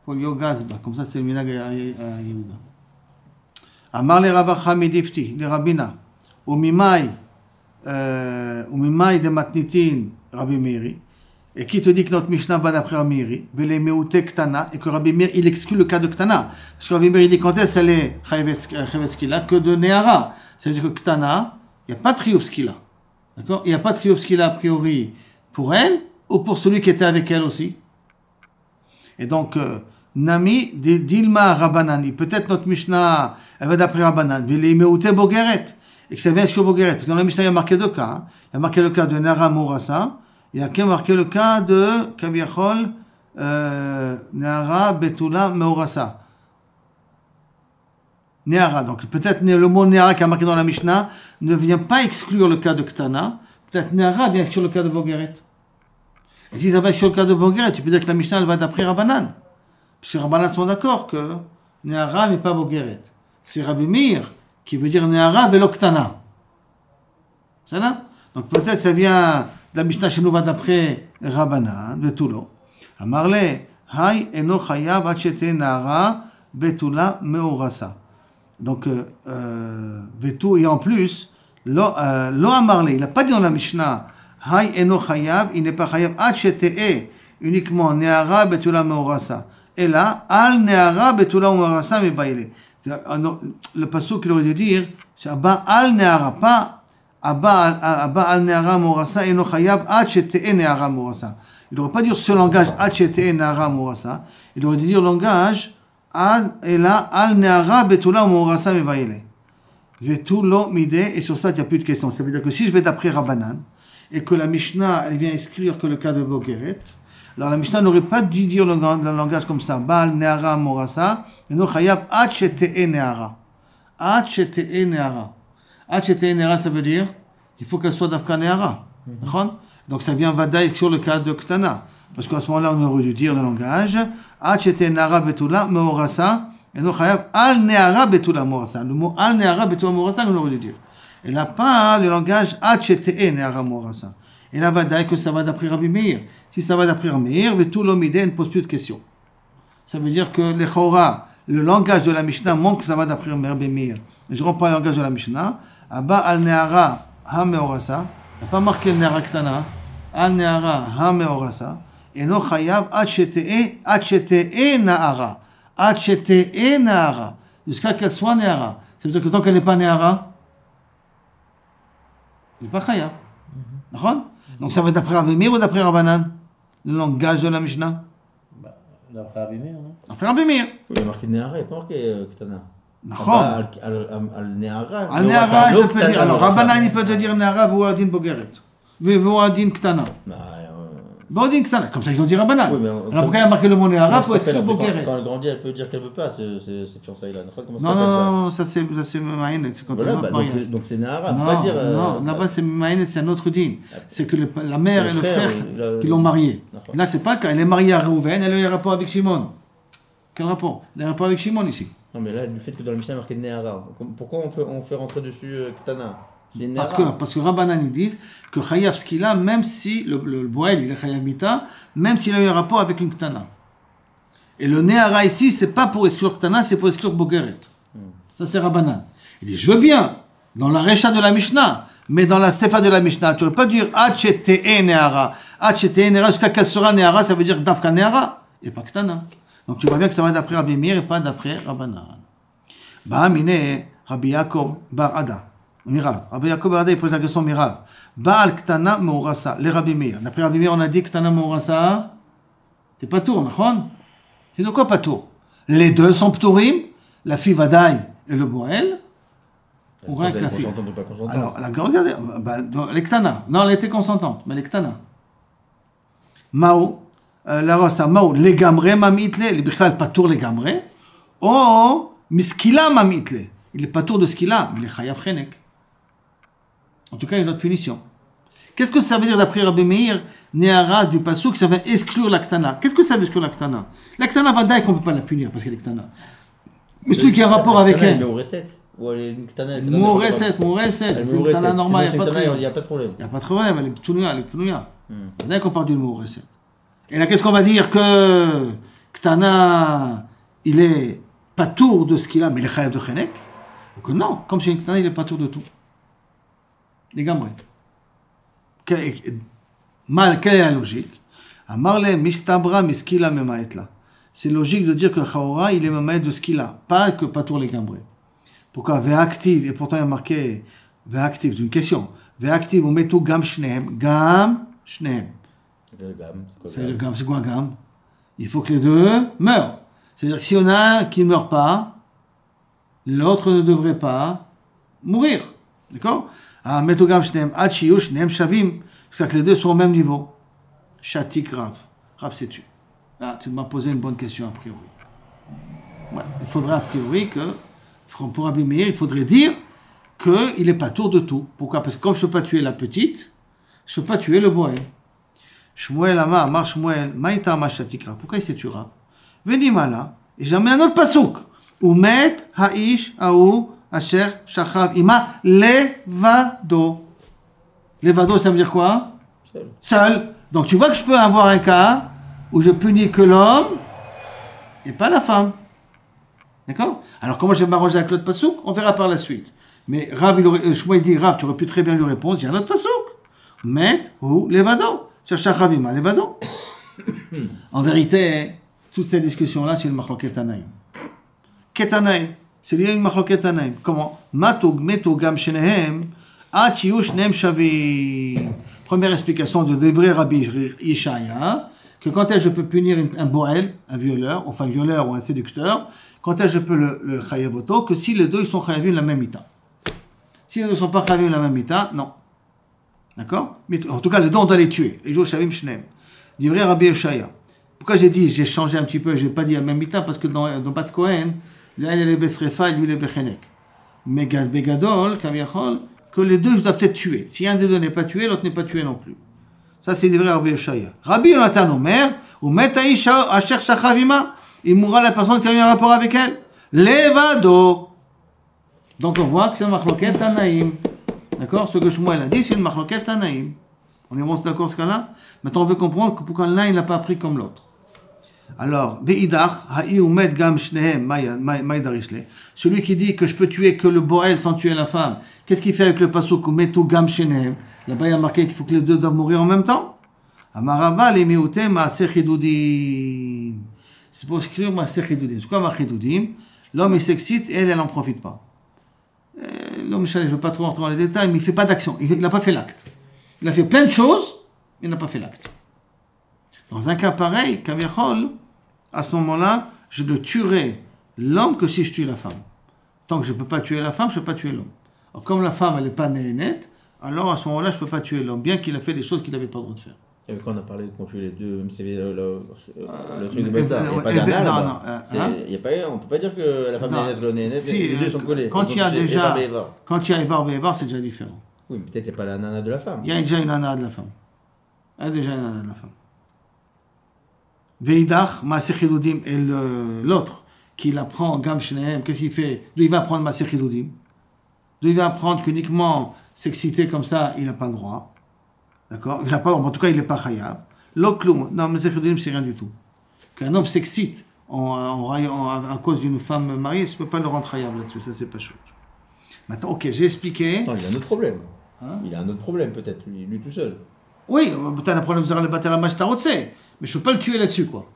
Pour Yogazba, comme ça c'est le minac à Yehuda. Amar le Ravacha Medifti, le Rabbina, Umimai de Matnitin, Rabbi Meiri, et qui te dit que notre Mishnah va d'après Rabbi Meiri, Vele Meute Ktana, et que Rabbi Meir, il exclut le cas de Ktana. Parce que Rabbi Meir, il dit quand est-ce qu'elle est Chayevetskila, que de Neara. Ça veut dire que Ktana, il n'y a pas de Trioufskila. D'accord? Il n'y a pas de Trioufskila a priori pour elle, ou pour celui qui était avec elle aussi. Et donc, Nami, Dilma Rabbanani, peut-être notre Mishnah, elle va d'après Rabbanan, Vele Meute Bogeret, et que ça vient sur Bogeret. Parce que dans la Mishnah, il y a marqué deux cas. Hein. Il y a marqué le cas de Nara Mourassa, il y a marqué le cas de Kabiachol Nehara Betula Meorasa. Nehara. Donc peut-être le mot Nehara qui est marqué dans la Mishnah ne vient pas exclure le cas de Ktana. Peut-être Nehara vient exclure le cas de Bogeret. Et si ça va exclure le cas de Bogeret, tu peux dire que la Mishnah elle va d'après Rabbanan. Parce que Rabbanan sont d'accord que Nehara n'est pas Bogeret. C'est Rabbi Meir qui veut dire Nehara velo Ktana. C'est ça? Donc peut-être ça vient... La Mishnah chez nous va d'après Rabbanan, Betulo. Amarle, Hay eno chayav achete nara betula meorasa. Donc, Betu, et en plus, lo amarle, il n'a pas dit dans la Mishnah, Hay eno chayav, il n'est pas chayav achete uniquement neara betula meorasa. Et là, al neara betula meorasa mebaile. Le passage qu'il aurait dû dire, c'est Abba al neara, pas Abba al neara morasa eno chayav ad shete'e neara morasa. Il n'aurait pas dit ce langage ad shete'e neara morasa. Il aurait dû dire langage ad ela al neara betula morasa mevaile. Vetulo mide, et sur ça il n'y a plus de question. Ça veut dire que si je vais d'après Rabbanan et que la Mishnah elle vient exclure que le cas de Bogeret, alors la Mishnah n'aurait pas dû dire le langage comme ça. Bal neara morasa eno chayav ad shete'e neara. Ad shete'e neara. H.T. Nera, ça veut dire qu'il faut qu'elle soit d'Afka Nehara. Donc ça vient Vadaï sur le cas de Ktana. Parce qu'à ce moment-là, on aurait dû dire le langage H.T. Nera Betula Meorasa et non Chayav Al Nehara Betula Meorasa. Le mot Al Nehara Betula Meorasa, on aurait dû dire. Et là, pas le langage H.T. Nehara Meorasa. Et là, Vadaï que ça va d'après Rabbi Meir. Si ça va d'après Rabbi Meir, Vetulo Mideh ne pose plus de questions. Ça veut dire que les Chora, le langage de la Mishnah montre que ça va d'après Rabbi Meir. Je reprends le langage de la Mishnah. Abba al neara ha meorasa, il n'a pas marqué le neara ktana, al neara ha meorasa, et no chayav ad shete'e naara, ad shete'e naara, jusqu'à qu'elle soit neara. Ça veut dire que tant qu'elle n'est pas neara, il n'est pas chayav. D'accord? Donc ça va d'après Rabbi Meir ou d'après Rabbanan? Le langage de la Mishnah? D'après Rabbi Meir, non? D'après Rabbi Meir. Il y a marqué neara, il n'y a pas marqué ktana. Al-Nehara, je peux dire. Alors, Rabbanan, il peut te dire Nehara, Vouadin Bogeret. Vouadin Ktana. Vouadin Ktana. Comme ça, ils ont dit Rabbanan. Alors, pourquoi il a marqué le mot Nehara pour exclure Bogeret? Quand elle grandit, elle peut dire qu'elle ne veut pas, ces fiançailles-là. Non, ça c'est Maïnet. C'est quand elle est mariée. Donc c'est Nehara. Non, là-bas, c'est Maïnet, c'est un autre dîme. C'est que la mère et le frère qui l'ont mariée. Là, c'est pas le cas. Elle est mariée à Reuven, elle a eu un rapport avec Shimon. Quel rapport? Il y a un rapport avec Shimon ici. Non, mais là, le fait que dans le Mishnah, il y a marqué Nehara. Pourquoi on fait rentrer dessus Ktana? C'est Nehara. Parce que Rabbanan, ils disent que Chayav Skila, même si le Boel, il est Chayav Mita, même s'il a eu un rapport avec une Ktana. Et le Nehara ici, c'est pas pour exclure Ktana, c'est pour exclure Bogeret. Ça, c'est Rabbanan. Il dit, je veux bien, dans la Recha de la Mishnah, mais dans la Sefa de la Mishnah, tu ne peux pas dire Hachetee Nehara. Hachetee Nehara, jusqu'à qu'elle sera Nehara, ça veut dire Dafka Nehara, et pas Ktana. Donc tu vois bien que ça va d'après Rabbi Meir et pas d'après Rabbanan. Ba mine Rabbi Yaakov bar Ada. Mirav. Rabbi Yaakov bar Ada, il pose la question Mirav. Baal Ktana Meurasa, les Rabbi Meir. D'après Rabbi Meir, on a dit Ktana Meurasa, c'est pas tour, non? C'est de quoi pas tour? Les deux sont ptourim, la fille Vadaï et le Boel. Ou rien que la fille. Consentante ou pas consentante? Alors, regardez, les Ktana. Non, elle était consentante, mais les Ktana. Mao. La rosa Mao, les gamre mamitle, les bichlal patour les gamre, ou miskila mamitle. Il est patour de skila, mais il est chayav chenek. En tout cas, il y a une autre punition. Qu'est-ce que ça veut dire d'après Rabbi Meir, Nehara du Passouk, ça va exclure la Ktana? Qu'est-ce que ça veut exclure la Ktana? La Ktana va dire qu'on ne peut pas la punir parce qu'elle est Ktana. Mais celui qui a un rapport avec elle. Ou elle est une Ktana. Moureset, c'est une Ktana normale, il n'y a pas de problème. Il n'y a pas de problème, elle est ptounia. Dès qu'on parle d'une Moureset. Et là, qu'est-ce qu'on va dire? Que Ktana, il est patour de ce qu'il a, mais il est chayav de chenek? Ou que non, comme c'est une Ktana, il est patour de tout. Les gambrés. Quelle est la logique? Amarle mistabra miskila memaetla. C'est logique de dire que Chaora, il est memaet de ce qu'il a, pas que patour les gambrés. Pourquoi? Ve'active, et pourtant il y a marqué ve'active, c'est une question. Ve'active, on met tout gam shnehem. Gam shnehem. C'est quoi gam? Il faut que les deux meurent. C'est-à-dire que si on a un qui ne meurt pas, l'autre ne devrait pas mourir. D'accord? Ah, meto gam shnehem, achiyu shnehem shavim, jusqu'à que les deux sont au même niveau. Chatik Rav. Rav, sais-tu? Là, tu m'as posé une bonne question a priori. Ouais, il faudrait a priori que, pour Rabbi Meir, il faudrait dire qu'il n'est pas tour de tout. Pourquoi? Parce que comme je ne peux pas tuer la petite, je ne peux pas tuer le boel. Shmuel Amar, Amar Shmuel, Maïta Mashatikra. Pourquoi il s'est tué? Venimala, et j'en mets un autre pasouk. Umet Ha'ish Aou Asher Shachav Ima Levado. Levado, ça veut dire quoi? Seul. Donc tu vois que je peux avoir un cas où je punis que l'homme et pas la femme. D'accord? Alors comment je vais m'arranger avec l'autre pasouk? On verra par la suite. Mais Rav, Shmuel dit, Rav, tu aurais pu très bien lui répondre, il y a un autre pasouk. Met ou Levado. Cherchavim, Levado. En vérité, toute cette discussion-là, c'est une machloket tanaïm. Ketanaïm. C'est lié à une machloket tanaïm. Comment? Matug, metugam, shenehem, atiyush, nem, shavim. Première explication de vrai Rabbi Yeshaya, que quand est-ce que je peux punir un boel, un violeur, enfin un violeur ou un séducteur, quand est-ce que je peux le chayavoto, que si les deux ils sont chayavim la même mita. Si les deux ne sont pas chayavim la même mita, non. D'accord? Mais en tout cas, les deux on doit les tuer. Les jours shavim shnem. Dit vrai Rabbi Yeshaya. Pourquoi j'ai changé un petit peu, je n'ai pas dit la même mita, parce que dans Bat Kohen, là il y a les besrefa et lui les bechenek. Mais Begadol, Kaviachol, que les deux doivent être tués. Si un des deux n'est pas tué, l'autre n'est pas tué non plus. Ça, c'est des vrais Rabbi Yeshaya. Rabbi Yonatan Omer, ou Metaïsha Asher Shachavima, il mourra la personne qui a eu un rapport avec elle. Levado. Donc on voit que c'est une machloket tanaïm. D'accord? Ce que Shmuel a dit, c'est une machloket tanaïm. On est bon d'accord ce cas-là? Maintenant, on veut comprendre que pourquoi l'un, il n'a pas appris comme l'autre. Alors, Be'idach, ha'i umed gam shnehem, maïdarishle. Celui qui dit que je peux tuer que le boel sans tuer la femme, qu'est-ce qu'il fait avec le pasuk umetu gam shnehem? Là-bas, il y a marqué qu'il faut que les deux doivent mourir en même temps. Amarava, les mioutem, ma'aser chidudim. C'est pour écrire ma'aser chidudim. C'est quoi ma'aser chidudim? L'homme, il s'excite et elle n'en profite pas. L'homme, je ne veux pas trop rentrer dans les détails, mais il ne fait pas d'action. Il n'a pas fait l'acte. Il a fait plein de choses, mais il n'a pas fait l'acte. Dans un cas pareil, Kaviachol, à ce moment-là, je ne tuerai l'homme que si je tue la femme. Tant que je ne peux pas tuer la femme, je ne peux pas tuer l'homme. Alors, comme la femme, elle n'est pas née nette, alors à ce moment-là, je ne peux pas tuer l'homme, bien qu'il a fait des choses qu'il n'avait pas le droit de faire. Et quand on a parlé qu'on tuait les deux, même si le truc de Bessa, il n'y a pas d'ana là-bas. On ne peut pas dire que la femme est nette, l'homme est nette, les deux sont collés. Quand il y a Evar Be'evar, c'est déjà différent. Oui, mais peut-être qu'il n'y a pas la nana de la femme. Il y a déjà une nana de la femme. Il y a déjà une nana de la femme. Veidach, Maaser Chiludim, et l'autre, qui l'apprend, Gam Shnehem, qu'est-ce qu'il fait? Lui, il va apprendre Maaser Chiludim. Lui, il va apprendre qu'uniquement s'exciter comme ça, il n'a pas le droit. D'accord? Il n'a pas le droit, en tout cas, il n'est pas Chayab. L'Oklum, non, Maaser Chiludim, c'est rien du tout. Qu'un homme s'excite à cause d'une femme mariée, ça ne peut pas le rendre Chayab là-dessus, ça, c'est pas chaud. Maintenant, ok, j'ai expliqué. Attends, il a un autre problème. Hein? Il a un autre problème, peut-être, lui tout seul. Oui, tu as un problème de le battre à la mâche, mais je ne peux pas le tuer là-dessus, quoi.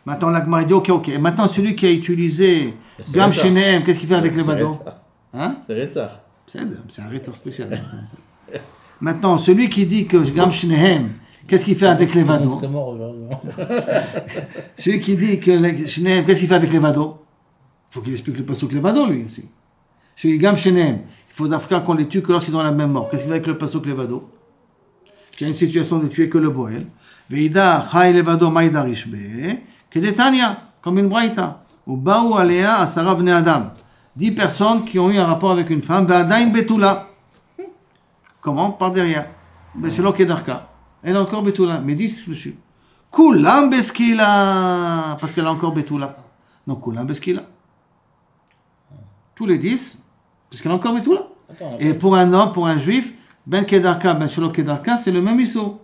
Maintenant, l'Agma dit, ok. Maintenant, celui qui a utilisé Gam Shenehem, qu'est-ce qu'il fait avec les vados? Hein? C'est Retzar. C'est un Retzar spécial. Maintenant, celui qui dit que Gam Shenehem, qu'est-ce qu'il fait avec les vados? Celui qui dit que Shenehem, qu'est-ce qu'il fait avec les vados? Il faut qu'il explique le pasuk les vados, lui aussi. Celui Gam Shenehem, il faut d'Afrique qu'on les tue que lorsqu'ils ont la même mort. Qu'est-ce qu'il fait avec le pasuk les vados? Il y a une situation de tuer que le Boel. Veida, Chai Levado, Maïda Rishbe, Kedetania, comme une braïta. Ou Baou Alea, Asara Bne Adam. 10 personnes qui ont eu un rapport avec une femme, Ve'adain Betula. Comment? Par derrière. Selon Kedarka. Elle a encore Betula, mais 10 dessus. Kulam Beskila, parce qu'elle a encore Betula. Donc Kulam Beskila. Tous les 10, parce qu'elle a encore Betula. Et pour un homme, pour un juif, Ben Kedarka, Ben Shelo Kedarka, c'est le même issou.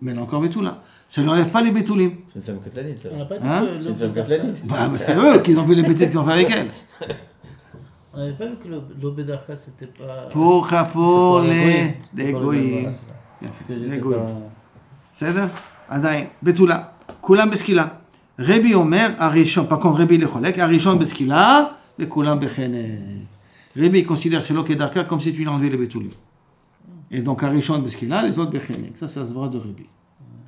Mais elle a encore Betula. Ça ne lui enlève pas les Betoulim. C'est une femme catlanite, ça. Hein? C'est une femme catlanite. Bah, c'est eux qui ont vu les bêtises qu'ils ont fait avec elle. On n'avait pas vu que l'Obedarka, c'était pas... Pour les goyim. Les goyim. C'est ça? Adaïn. Betula. Kulam Beskila. Rabbi Omer, Arishon. Par contre, Rabbi Lecholek, Arishon Beskila, et Kulam Bechene. Rabbi considère c'est l'Okedarka comme si tu lui enlevais les Betoulim. Et donc, Arishon Beskila, les autres Bechene. Ça se voit de Rabbi.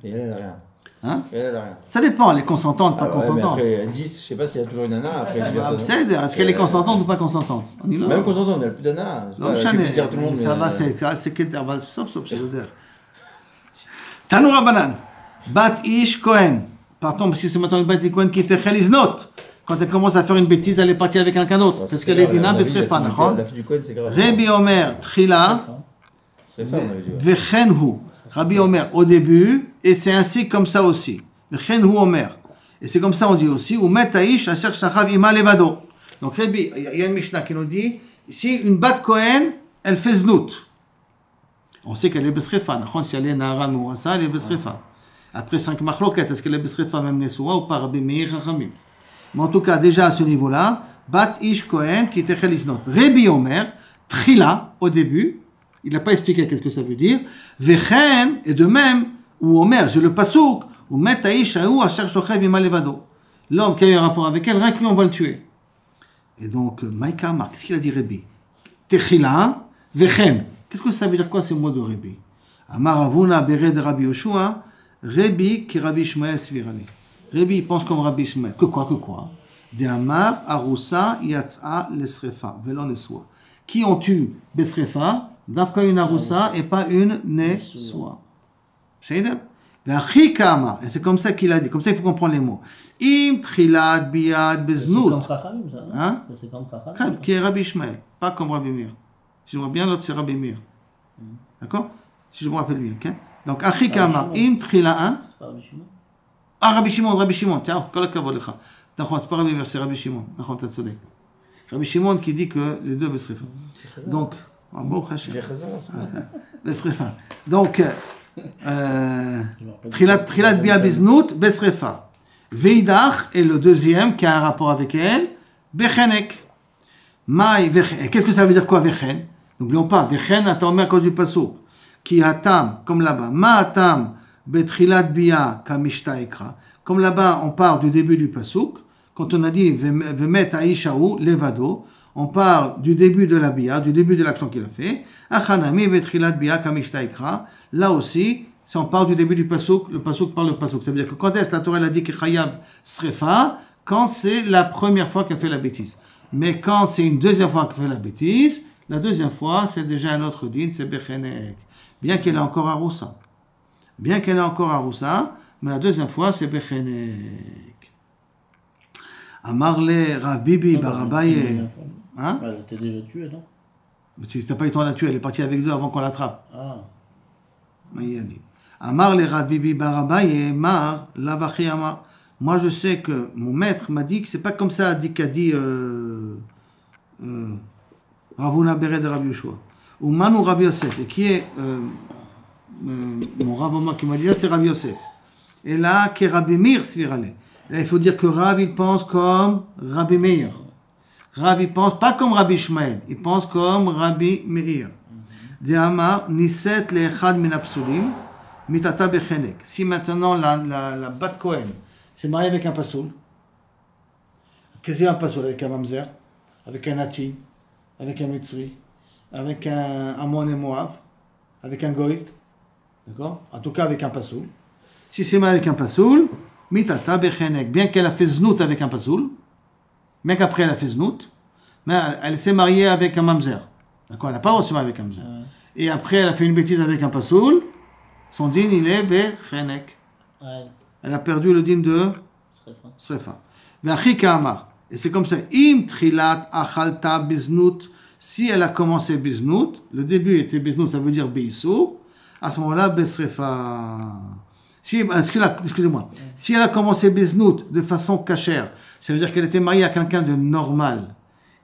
Et elle n'a rien. Hein? Elle n'a rien. Ça dépend, elle est consentante, pas consentante. Mais après 10, je ne sais pas s'il y a toujours une nana après une personne. Est-ce qu'elle est consentante ou pas consentante? Même consentante, elle n'a plus d'ana. Ça va, c'est Keter, sauf chez l'odeur. Tanoura Banan, Bat Ish Kohen. Partons, parce que c'est maintenant une Bat Ish Kohen qui était Cheliznot. Quand elle commence à faire une bêtise, elle est partie avec quelqu'un d'autre. Parce qu'elle est Dina Besrefa, d'accord? La fille du Kohen, c'est grave. Rabbi Omer, Trila, Vechenhu. Rabbi Omer au début, et c'est ainsi comme ça aussi. Vechenhu Omer. Et c'est comme ça on dit aussi, ou Metaïsh, Asher Shachav Ima Levado. Donc Rabbi, il y a une Mishnah qui nous dit, si une Bat Kohen, elle fait Znout. On sait qu'elle est Besrefa. Si elle est Nahara Mouassa, elle est Besrefa. Après 5 machloket, est-ce qu'elle est Besrefa même Nesoua ou pas Rabbi Meir Chachamim? Mais en tout cas, déjà à ce niveau-là, Bat Ish Kohen qui était Cheliznot. Rabbi Omer, Trila, au début, il n'a pas expliqué qu'est-ce que ça veut dire. Vechen, et de même, ou Omer, j'ai le pasouk, ou Metaïsh Aou, Asher Shochev Ima Levado. L'homme qui a eu un rapport avec elle, rien que lui, on va le tuer. Et donc, Maïka Amar, qu'est-ce qu'il a dit Rabbi? Techila, Vechen. Qu'est-ce que ça veut dire quoi ces mots de Rabbi? Amar Avuna Bered Rabbi Yoshua, Rabbi qui Rabbi Ishmael Svirani. Rabbi pense comme Rabbi Ishmael. Que quoi? De Amar Arusa Yatsa Lesrefa, Velon Neswa. Qui ont tué Besrefa, Dafka une Arusa et pas une Neswa. C'est ça? Et c'est comme ça qu'il a dit. Comme ça, il faut comprendre les mots. Im Trilat Biad Beznout. C'est comme Chachamim, ça, non? Hein? C'est comme Chachamim. Qui est Rabbi Ishmael, pas comme Rabbi Meir. Si je vois bien, l'autre c'est Rabbi Meir. D'accord? Si je me rappelle bien. Okay? Donc, Achikama, Im Trila 1. C'est pas Rabbi Shimon. Ah, Rabbi Shimon. Tiens, kol hakavod lecha. D'accord, c'est pas Rabbi Meir, c'est Rabbi Shimon. D'accord, t'as tzodek. Rabbi Shimon qui dit que les deux Besrefa. Donc, bon, Besrefa. Donc, Trilat Bia Biznout, Besrefa. Veidach est le deuxième qui a un rapport avec elle, Bechenek. Qu'est-ce que ça veut dire quoi, Vechen? N'oublions pas, Vechen, attends, à cause du pasouk. Qui hatam, comme là-bas. Ma hatam, betrilat bia, kamishta ekra. Comme là-bas, on parle du début du pasouk. Quand on a dit vemet aishaou, levado, on parle du début de la bia, du début de l'action qu'il a fait. Achanami, betrilat bia, kamishta ekra. Là aussi, si on parle du début du pasouk, le pasouk parle le pasouk. Ça veut dire que quand est-ce la Torah a dit que chayav srefa, quand c'est la première fois qu'elle fait la bêtise. Mais quand c'est une deuxième fois qu'elle fait la bêtise, la deuxième fois, c'est déjà un autre din, c'est Bechenek. Bien qu'elle est encore à Roussa. Mais la deuxième fois, c'est Bechenek. Amarle, Rav Bibi, Barabaye. Hein? Elle était déjà tuée, non? Mais tu n'as pas eu le temps de la tuer, elle est partie avec deux avant qu'on l'attrape. Ah. Il a dit. Amar le Rabbi Barabaye, Mar, Lavachi Amar. Moi, je sais que mon maître m'a dit que c'est pas comme ça qu'a dit Ravuna Beret de Rabbi Yoshua. Ou Manu Rabbi Yosef. Et qui est mon Rav qui m'a dit là, c'est Rabbi Yosef. Et là, qui est Rabbi Meir Svirale. Là, il faut dire que Rav, il pense comme Rabbi Meir. Rav, il pense pas comme Rabbi Ishmael. Il pense comme Rabbi Meir. D'Amar, Niset le'echad min apsulim, mitata bechenek. Si maintenant la bat Cohen s'est mariée avec un pasoul, qu'est-ce qu'il y a un pasoul avec un mamzer, avec un nati, avec un mitzri, avec un Ammon et Moab, avec un goy, d'accord? En tout cas avec un pasoul. Si c'est marié avec un pasoul, mitata bechenek, bien qu'elle a fait znout avec un pasoul, bien qu'après elle a fait znout, mais elle s'est mariée avec un mamzer. D'accord? Elle n'a pas reçu avec un mamzer. Et après elle a fait une bêtise avec un pasoul, son din il est bechenek. Elle a perdu le din de Srefa. Et c'est comme ça. Im trilat achalta biznut. Si elle a commencé biznut, le début était biznut, ça veut dire beisour. À ce moment-là, besrefa. Excusez-moi. Si elle a commencé biznut de façon cachère, ça veut dire qu'elle était mariée à quelqu'un de normal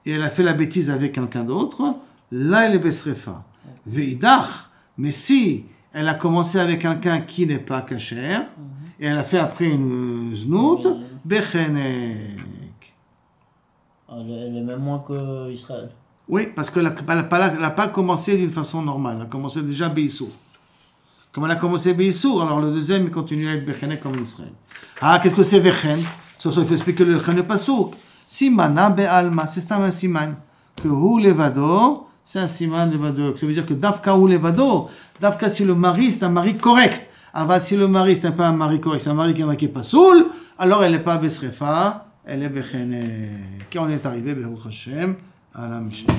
et elle a fait la bêtise avec quelqu'un d'autre. Là, elle est besrefa. Veidach. Mais si elle a commencé avec quelqu'un qui n'est pas cachère, et elle a fait après une znout, bechenek. Elle est même moins qu'Israël. Oui, parce qu'elle n'a pas commencé d'une façon normale. Elle a commencé déjà Beissour. Comme elle a commencé Beissour, alors le deuxième, il continue à être bechenek comme Israël. Ah, qu'est-ce que c'est bechen? Il faut expliquer le bechen de Passouk. Simana be'alma, c'est un siman. Que hu levado, c'est un siman levado. Ça veut dire que dafka hu levado, dafka si le mari, c'est un mari correct. Aval, si le mari, c'est pas un mari correct, c'est un mari qui est marqué Pasoul, alors elle n'est pas Besrefa, elle est Bechenek. Qui on est arrivé, Baruch Hashem, à la Mishnah.